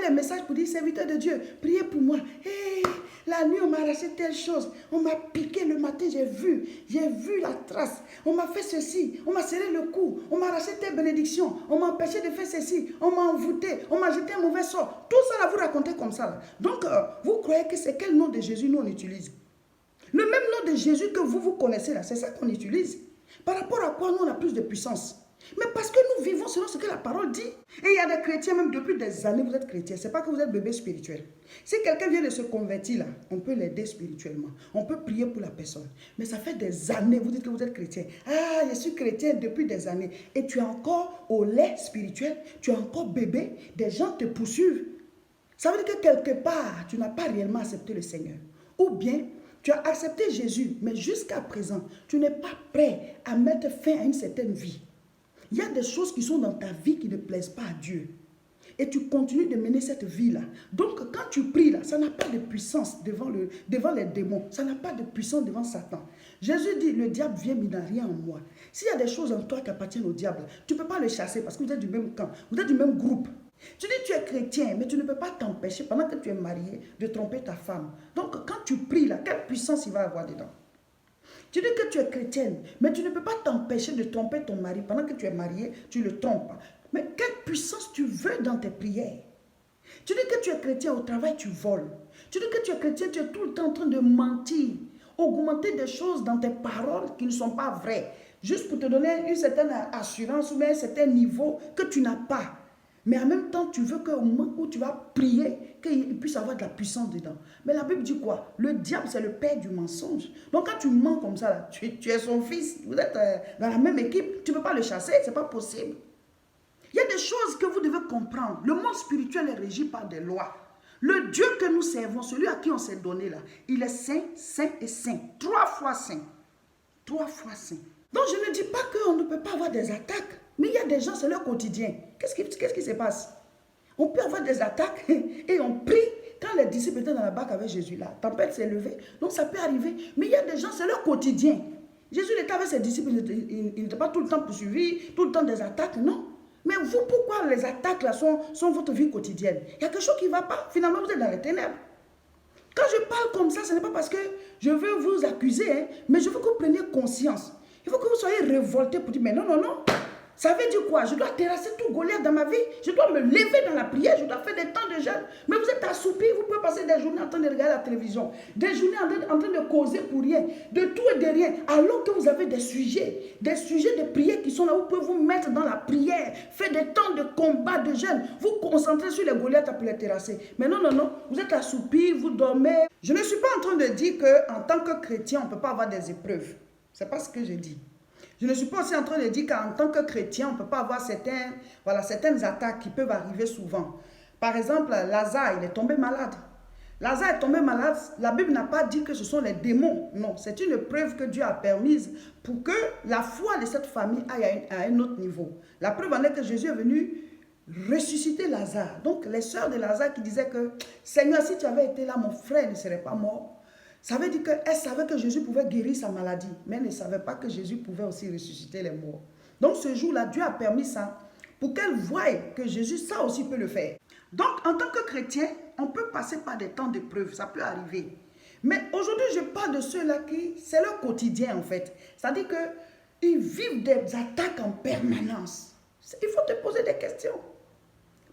les messages pour dire, serviteur de Dieu, priez pour moi. Hey, la nuit, on m'a arraché telle chose. On m'a piqué le matin, j'ai vu la trace. On m'a fait ceci, on m'a serré le cou, on m'a arraché telle bénédiction, on m'a empêché de faire ceci, on m'a envoûté, on m'a jeté un mauvais sort. Tout ça, là, vous racontez comme ça. Là. Donc, vous croyez que c'est quel nom de Jésus nous on utilise? Le même nom de Jésus que vous connaissez là, c'est ça qu'on utilise. Par rapport à quoi nous on a plus de puissance? Mais parce que nous vivons selon ce que la parole dit. Et il y a des chrétiens, même depuis des années, vous êtes chrétiens. Ce n'est pas que vous êtes bébé spirituel. Si quelqu'un vient de se convertir là, on peut l'aider spirituellement. On peut prier pour la personne. Mais ça fait des années, vous dites que vous êtes chrétien. Ah, je suis chrétien depuis des années. Et tu es encore au lait spirituel. Tu es encore bébé. Des gens te poursuivent. Ça veut dire que quelque part, tu n'as pas réellement accepté le Seigneur. Ou bien, tu as accepté Jésus, mais jusqu'à présent, tu n'es pas prêt à mettre fin à une certaine vie. Il y a des choses qui sont dans ta vie qui ne plaisent pas à Dieu. Et tu continues de mener cette vie-là. Donc, quand tu pries là, ça n'a pas de puissance devant les démons. Ça n'a pas de puissance devant Satan. Jésus dit, le diable vient, mais il n'a rien en moi. S'il y a des choses en toi qui appartiennent au diable, tu ne peux pas le chasser parce que vous êtes du même camp. Vous êtes du même groupe. Tu dis tu es chrétien, mais tu ne peux pas t'empêcher pendant que tu es marié de tromper ta femme. Donc, quand tu pries là, quelle puissance il va avoir dedans? Tu dis que tu es chrétienne, mais tu ne peux pas t'empêcher de tromper ton mari. Pendant que tu es marié, tu le trompes. Mais quelle puissance tu veux dans tes prières? Tu dis que tu es chrétien, au travail tu voles. Tu dis que tu es chrétien, tu es tout le temps en train de mentir. Augmenter des choses dans tes paroles qui ne sont pas vraies. Juste pour te donner une certaine assurance ou bien un certain niveau que tu n'as pas. Mais en même temps, tu veux qu'au moment où tu vas prier, qu'il puisse avoir de la puissance dedans. Mais la Bible dit quoi? Le diable, c'est le père du mensonge. Donc quand tu mens comme ça, là, tu es son fils, vous êtes dans la même équipe, tu ne peux pas le chasser, ce n'est pas possible. Il y a des choses que vous devez comprendre. Le monde spirituel est régi par des lois. Le Dieu que nous servons, celui à qui on s'est donné là, il est saint, saint et saint. 3 fois saint. 3 fois saint. Donc je ne dis pas qu'on ne peut pas avoir des attaques. Mais il y a des gens, c'est leur quotidien. Qu'est-ce qui se passe? On peut avoir des attaques et on prie. Quand les disciples étaient dans la barque avec Jésus, la tempête s'est levée. Donc ça peut arriver. Mais il y a des gens, c'est leur quotidien. Jésus était avec ses disciples, il n'était pas tout le temps poursuivi, tout le temps des attaques, non. Mais vous, pourquoi les attaques là sont votre vie quotidienne? Il y a quelque chose qui ne va pas. Finalement, vous êtes dans les ténèbres. Quand je parle comme ça, ce n'est pas parce que je veux vous accuser, hein, mais je veux que vous preniez conscience. Il faut que vous soyez révoltés pour dire, mais non, non, non. Ça veut dire quoi? Je dois terrasser tout Goliath dans ma vie. Je dois me lever dans la prière. Je dois faire des temps de jeûne. Mais vous êtes assoupis. Vous pouvez passer des journées en train de regarder la télévision. Des journées en train de causer pour rien. De tout et de rien. Alors que vous avez des sujets de prière qui sont là. Vous pouvez vous mettre dans la prière. Faire des temps de combat, de jeûne. Vous concentrez sur les Goliaths pour les terrasser. Mais non, non, non. Vous êtes assoupis. Vous dormez. Je ne suis pas en train de dire qu'en tant que chrétien, on ne peut pas avoir des épreuves. Ce n'est pas ce que je dis. Je ne suis pas aussi en train de dire qu'en tant que chrétien, on ne peut pas avoir certaines attaques qui peuvent arriver souvent. Par exemple, Lazare, il est tombé malade. Lazare est tombé malade. La Bible n'a pas dit que ce sont les démons. Non, c'est une preuve que Dieu a permise pour que la foi de cette famille aille à un autre niveau. La preuve en est que Jésus est venu ressusciter Lazare. Donc, les sœurs de Lazare qui disaient que « Seigneur, si tu avais été là, mon frère ne serait pas mort. » Ça veut dire qu'elle savait que Jésus pouvait guérir sa maladie, mais elle ne savait pas que Jésus pouvait aussi ressusciter les morts. Donc ce jour-là, Dieu a permis ça pour qu'elle voie que Jésus, ça aussi peut le faire. Donc en tant que chrétien, on peut passer par des temps d'épreuve, ça peut arriver. Mais aujourd'hui, je parle de ceux-là qui, c'est leur quotidien en fait. C'est-à-dire qu'ils vivent des attaques en permanence. Il faut te poser des questions.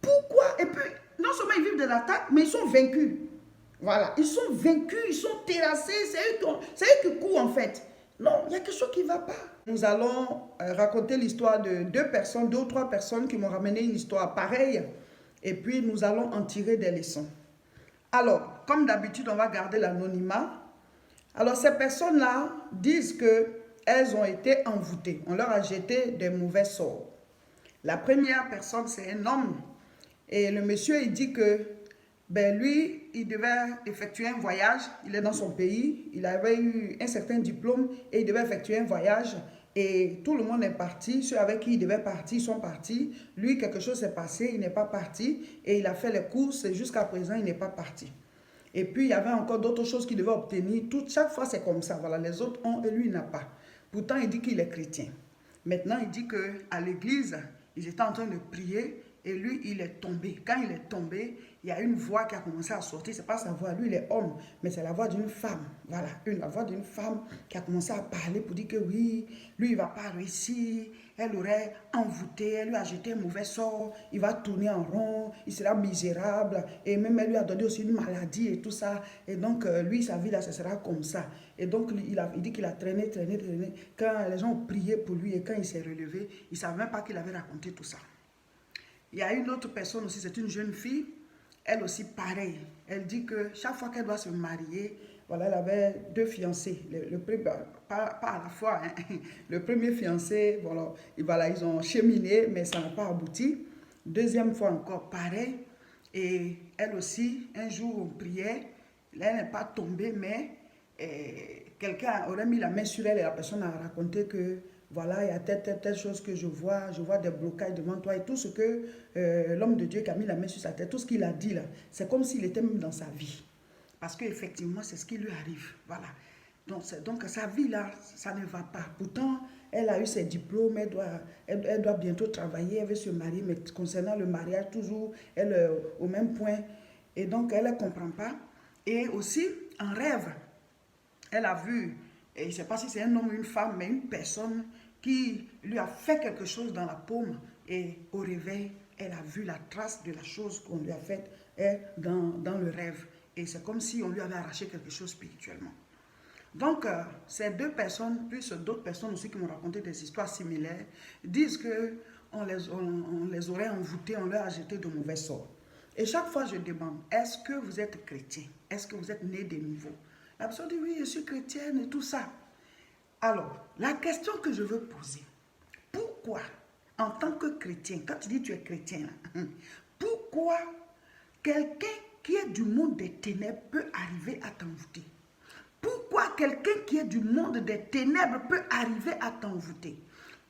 Pourquoi? Et puis, non seulement ils vivent des attaques, mais ils sont vaincus. Voilà, ils sont vaincus, ils sont terrassés, c'est eux qui courent en fait. Non, il y a quelque chose qui ne va pas. Nous allons raconter l'histoire de 2 ou 3 personnes qui m'ont ramené une histoire pareille. Et puis nous allons en tirer des leçons. Alors, comme d'habitude, on va garder l'anonymat. Alors ces personnes-là disent qu'elles ont été envoûtées. On leur a jeté des mauvais sorts. La première personne, c'est un homme. Et le monsieur, il dit que lui, il devait effectuer un voyage. Il est dans son pays. Il avait eu un certain diplôme et il devait effectuer un voyage. Et tout le monde est parti. Ceux avec qui il devait partir sont partis. Lui, quelque chose s'est passé. Il n'est pas parti. Et il a fait les courses. Jusqu'à présent, il n'est pas parti. Et puis, il y avait encore d'autres choses qu'il devait obtenir. Chaque fois, c'est comme ça. Voilà, les autres ont et lui, il n'a pas. Pourtant, il dit qu'il est chrétien. Maintenant, il dit qu'à l'église, ils étaient en train de prier. Et lui, il est tombé. Quand il est tombé, il y a une voix qui a commencé à sortir. Ce n'est pas sa voix, lui, il est homme, mais c'est la voix d'une femme. Voilà, la voix d'une femme qui a commencé à parler pour dire que oui, lui, il ne va pas réussir. Elle aurait envoûté, elle lui a jeté un mauvais sort. Il va tourner en rond, il sera misérable. Et même, elle lui a donné aussi une maladie et tout ça. Et donc, lui, sa vie, là, ce sera comme ça. Et donc, il dit qu'il a traîné. Quand les gens ont prié pour lui et quand il s'est relevé, il ne savait même pas qu'il avait raconté tout ça. Il y a une autre personne aussi, c'est une jeune fille. Elle aussi, pareil. Elle dit que chaque fois qu'elle doit se marier, voilà, elle avait 2 fiancés. Pas à la fois. Hein. Le premier fiancé, voilà, ils ont cheminé, mais ça n'a pas abouti. Deuxième fois encore, pareil. Et elle aussi, un jour, on priait. Elle n'est pas tombée, mais quelqu'un aurait mis la main sur elle et la personne a raconté que voilà, il y a telle chose que je vois des blocages devant toi. Et tout ce que l'homme de Dieu qui a mis la main sur sa tête, tout ce qu'il a dit là, c'est comme s'il était même dans sa vie. Parce qu'effectivement, c'est ce qui lui arrive. Voilà. Donc sa vie là, ça ne va pas. Pourtant, elle a eu ses diplômes, elle doit bientôt travailler, elle veut se marier, mais concernant le mariage, toujours, elle est au même point. Et donc, elle ne comprend pas. Et aussi, en rêve, elle a vu, et je ne sais pas si c'est un homme ou une femme, mais une personne qui lui a fait quelque chose dans la paume. Et au réveil, elle a vu la trace de la chose qu'on lui a faite dans le rêve. Et c'est comme si on lui avait arraché quelque chose spirituellement. Donc, ces 2 personnes, plus d'autres personnes aussi qui m'ont raconté des histoires similaires, disent qu'on les aurait envoûtés, on leur a jeté de mauvais sorts. Et chaque fois, je demande, est-ce que vous êtes chrétien? Est-ce que vous êtes né de nouveau? La personne dit, oui, je suis chrétienne et tout ça. Alors, la question que je veux poser, pourquoi, en tant que chrétien, quand tu dis tu es chrétien, là, pourquoi quelqu'un qui est du monde des ténèbres peut arriver à t'envoûter? Pourquoi quelqu'un qui est du monde des ténèbres peut arriver à t'envoûter?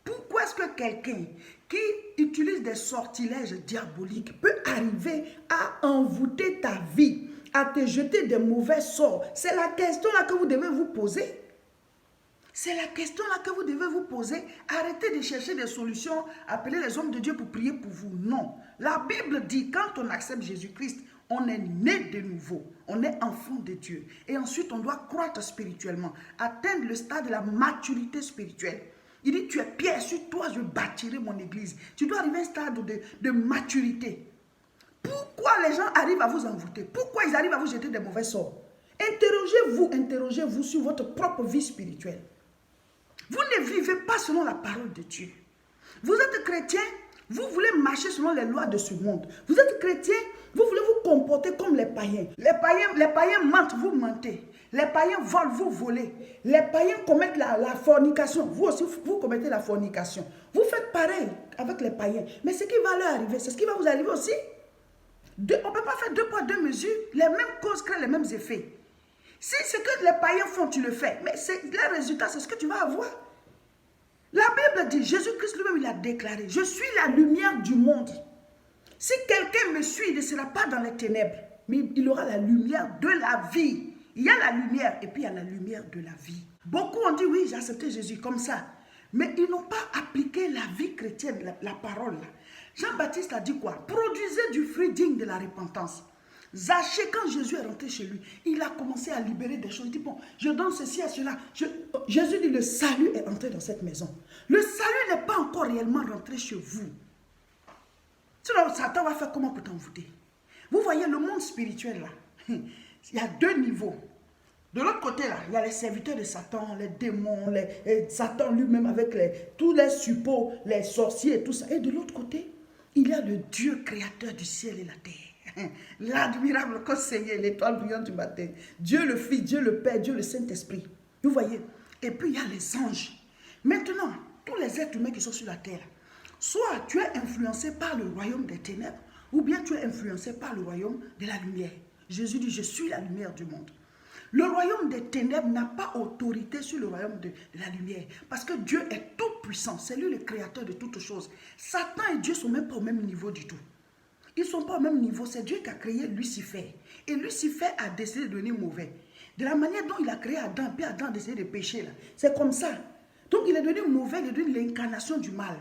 Pourquoi est-ce que quelqu'un qui utilise des sortilèges diaboliques peut arriver à envoûter ta vie, à te jeter des mauvais sorts? C'est la question là que vous devez vous poser. C'est la question là que vous devez vous poser. Arrêtez de chercher des solutions, appelez les hommes de Dieu pour prier pour vous. Non. La Bible dit, quand on accepte Jésus-Christ, on est né de nouveau, on est enfant de Dieu. Et ensuite, on doit croître spirituellement, atteindre le stade de la maturité spirituelle. Il dit, tu es pierre, sur toi je bâtirai mon église. Tu dois arriver à un stade de maturité. Pourquoi les gens arrivent à vous envoûter? Pourquoi ils arrivent à vous jeter des mauvais sorts? Interrogez-vous sur votre propre vie spirituelle. Vous ne vivez pas selon la parole de Dieu. Vous êtes chrétien, vous voulez marcher selon les lois de ce monde. Vous êtes chrétien, vous voulez vous comporter comme les païens. Les païens mentent, vous mentez. Les païens volent, vous volez. Les païens commettent la fornication. Vous aussi, vous commettez la fornication. Vous faites pareil avec les païens. Mais ce qui va leur arriver, c'est ce qui va vous arriver aussi. On ne peut pas faire 2 poids 2 mesures. Les mêmes causes créent les mêmes effets. Si ce que les païens font, tu le fais. Mais le résultat, c'est ce que tu vas avoir. La Bible dit, Jésus-Christ lui-même, il a déclaré, je suis la lumière du monde. Si quelqu'un me suit, il ne sera pas dans les ténèbres, mais il aura la lumière de la vie. Il y a la lumière et puis il y a la lumière de la vie. Beaucoup ont dit, oui, j'ai accepté Jésus comme ça. Mais ils n'ont pas appliqué la vie chrétienne, la parole. Jean-Baptiste a dit quoi? Produisez du fruit digne de la repentance. Zaché, quand Jésus est rentré chez lui, il a commencé à libérer des choses. Il dit, bon, je donne ceci à cela. Jésus dit, le salut est entré dans cette maison. Le salut n'est pas encore réellement rentré chez vous. Sinon, Satan va faire comment pour t'envoûter? Vous voyez, le monde spirituel, là, il y a 2 niveaux. De l'autre côté, là, il y a les serviteurs de Satan, les démons, Satan lui-même avec tous les suppôts, les sorciers et tout ça. Et de l'autre côté, il y a le Dieu créateur du ciel et la terre. L'admirable conseiller, l'étoile brillante du matin. Dieu le Fils, Dieu le Père, Dieu le Saint-Esprit. Vous voyez? Et puis il y a les anges. Maintenant, tous les êtres humains qui sont sur la terre, soit tu es influencé par le royaume des ténèbres, ou bien tu es influencé par le royaume de la lumière. Jésus dit, je suis la lumière du monde. Le royaume des ténèbres n'a pas autorité sur le royaume de la lumière. Parce que Dieu est tout puissant. C'est lui le créateur de toutes choses. Satan et Dieu ne sont même pas au même niveau du tout. Ils ne sont pas au même niveau. C'est Dieu qui a créé Lucifer. Et Lucifer a décidé de devenir mauvais. De la manière dont il a créé Adam, puis Adam a décidé de pécher là. C'est comme ça. Donc il est devenu mauvais, il est devenu l'incarnation du mal.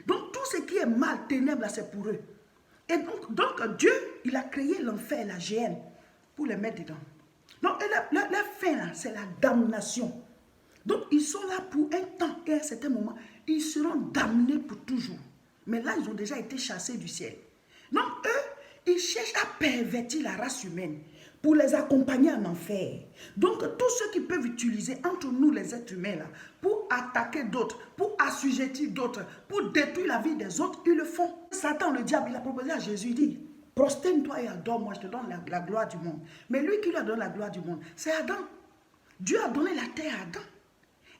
Donc tout ce qui est mal, ténèbres là, c'est pour eux. Et donc Dieu, il a créé l'enfer, la géhenne, pour les mettre dedans. Donc la fin là, c'est la damnation. Donc ils sont là pour un temps et à un certain moment, ils seront damnés pour toujours. Mais là, ils ont déjà été chassés du ciel. Donc eux, ils cherchent à pervertir la race humaine pour les accompagner en enfer. Donc tous ceux qui peuvent utiliser entre nous les êtres humains là, pour attaquer d'autres, pour assujettir d'autres, pour détruire la vie des autres, ils le font. Satan, le diable, il a proposé à Jésus, il dit, prosterne-toi et adore-moi, je te donne la gloire du monde. Mais lui qui lui a donné la gloire du monde, c'est Adam. Dieu a donné la terre à Adam.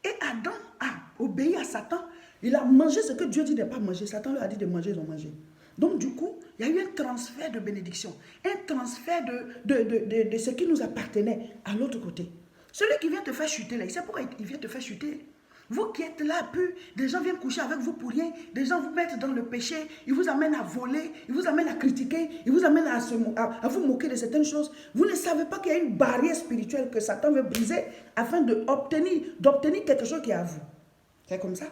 Et Adam a obéi à Satan. Il a mangé ce que Dieu dit de ne pas manger. Satan lui a dit de manger, ils ont mangé. Donc du coup, il y a eu un transfert de bénédiction. Un transfert de ce qui nous appartenait à l'autre côté. Celui qui vient te faire chuter là, il sait pourquoi il vient te faire chuter. Vous qui êtes là, puis des gens viennent coucher avec vous pour rien, des gens vous mettent dans le péché, ils vous amènent à voler, ils vous amènent à critiquer, ils vous amènent à vous moquer de certaines choses. Vous ne savez pas qu'il y a une barrière spirituelle que Satan veut briser afin d'obtenir quelque chose qui est à vous. C'est comme ça.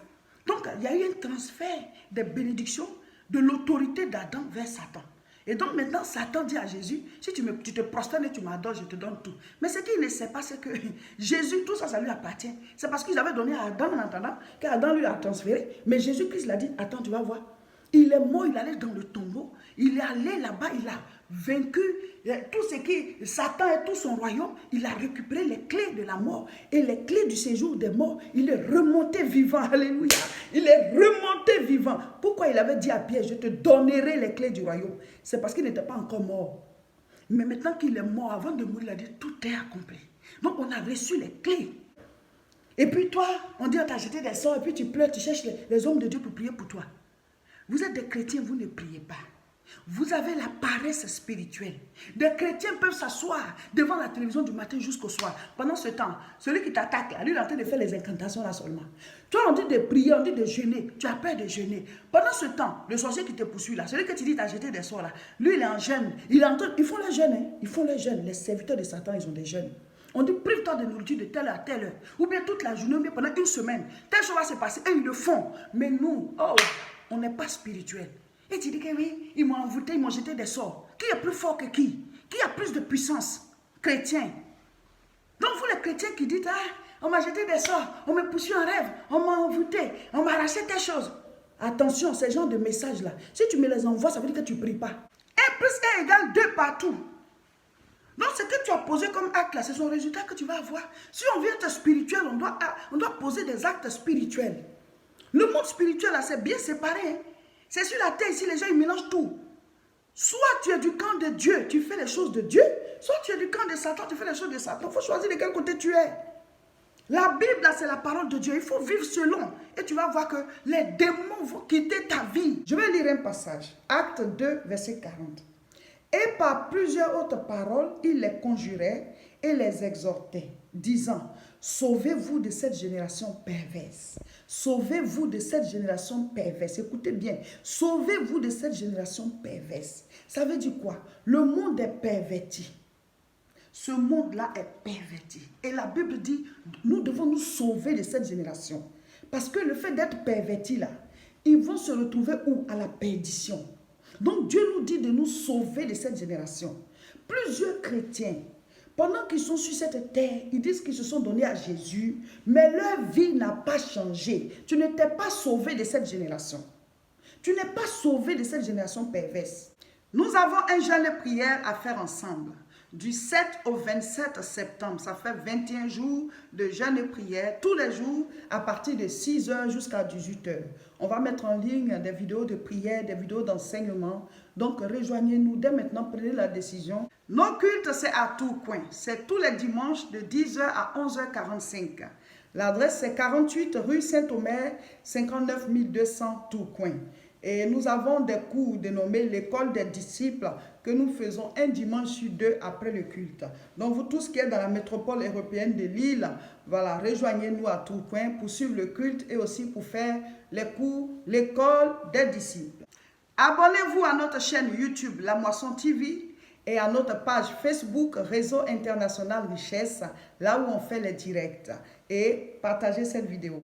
Donc, il y a eu un transfert des bénédictions de l'autorité d'Adam vers Satan. Et donc maintenant, Satan dit à Jésus, si tu te prosternes et tu m'adores, je te donne tout. Mais ce qu'il ne sait pas, c'est que Jésus, tout ça, ça lui appartient. C'est parce qu'ils avaient donné à Adam en entendant qu'Adam lui a transféré. Mais Jésus-Christ l'a dit, attends, tu vas voir. Il est mort, il allait dans le tombeau. Il est allé là-bas, il a vaincu tout ce qui, Satan et tout son royaume. Il a récupéré les clés de la mort et les clés du séjour des morts. Il est remonté vivant, alléluia. Il est remonté vivant. Pourquoi il avait dit à Pierre, je te donnerai les clés du royaume? C'est parce qu'il n'était pas encore mort. Mais maintenant qu'il est mort, avant de mourir, il a dit, tout est accompli. Donc on a reçu les clés. Et puis toi, on dit, on t'a jeté des sorts, et puis tu pleures, tu cherches les hommes de Dieu pour prier pour toi. Vous êtes des chrétiens, vous ne priez pas. Vous avez la paresse spirituelle. Des chrétiens peuvent s'asseoir devant la télévision du matin jusqu'au soir. Pendant ce temps, celui qui t'attaque, lui, il est en train de faire les incantations là seulement. Toi, on dit de prier, on dit de jeûner. Tu as peur de jeûner. Pendant ce temps, le sorcier qui te poursuit là, celui que tu dis t'as jeté des sorts là, lui, il est en jeûne. Ils font le jeûne, hein? Ils font le jeûne. Les serviteurs de Satan, ils ont des jeûnes. On dit, prive-toi de nourriture de telle heure à telle heure. Ou bien toute la journée, ou bien pendant une semaine. Telle chose va se passer. Et ils le font. Mais nous, on n'est pas spirituel. Et tu dis que oui, ils m'ont envoûté, ils m'ont jeté des sorts. Qui est plus fort que qui? Qui a plus de puissance? Chrétien. Donc vous les chrétiens qui dites, on m'a jeté des sorts, on m'a poussé en rêve, on m'a envoûté, on m'a arraché telle chose. Attention, ces genres de messages-là, si tu me les envoies, ça veut dire que tu ne pries pas. 1 plus 1 égale 2 partout. Donc ce que tu as posé comme acte là, c'est son résultat que tu vas avoir. Si on veut être spirituel, on doit poser des actes spirituels. Le monde spirituel là, c'est bien séparé. Hein? C'est sur la terre ici, les gens ils mélangent tout. Soit tu es du camp de Dieu, tu fais les choses de Dieu. Soit tu es du camp de Satan, tu fais les choses de Satan. Il faut choisir de quel côté tu es. La Bible là, c'est la parole de Dieu. Il faut vivre selon. Et tu vas voir que les démons vont quitter ta vie. Je vais lire un passage. Acte 2, verset 40. Et par plusieurs autres paroles, il les conjurait et les exhortait, disant, sauvez-vous de cette génération perverse. Sauvez-vous de cette génération perverse. Écoutez bien, sauvez-vous de cette génération perverse. Ça veut dire quoi? Le monde est perverti. Ce monde-là est perverti. Et la Bible dit, nous devons nous sauver de cette génération. Parce que le fait d'être perverti là, ils vont se retrouver où? À la perdition. Donc Dieu nous dit de nous sauver de cette génération. Plusieurs chrétiens, pendant qu'ils sont sur cette terre, ils disent qu'ils se sont donnés à Jésus, mais leur vie n'a pas changé. Tu ne t'es pas sauvé de cette génération. Tu n'es pas sauvé de cette génération perverse. Nous avons un jeûne de prière à faire ensemble. Du 7 au 27 septembre, ça fait 21 jours de jeûne et prière, tous les jours à partir de 6 h jusqu'à 18 h. On va mettre en ligne des vidéos de prière, des vidéos d'enseignement. Donc rejoignez-nous dès maintenant, prenez la décision. Nos cultes, c'est à Tourcoing. C'est tous les dimanches de 10 h à 11 h 45. L'adresse, c'est 48 rue Saint-Omer, 59 200 Tourcoing. Et nous avons des cours dénommés l'école des disciples que nous faisons un dimanche sur 2 après le culte. Donc vous tous qui êtes dans la métropole européenne de Lille, voilà, rejoignez-nous à Tourcoing pour suivre le culte et aussi pour faire les cours l'école des disciples. Abonnez-vous à notre chaîne YouTube La Moisson TV et à notre page Facebook Réseau International Richesse, là où on fait les directs. Et partagez cette vidéo.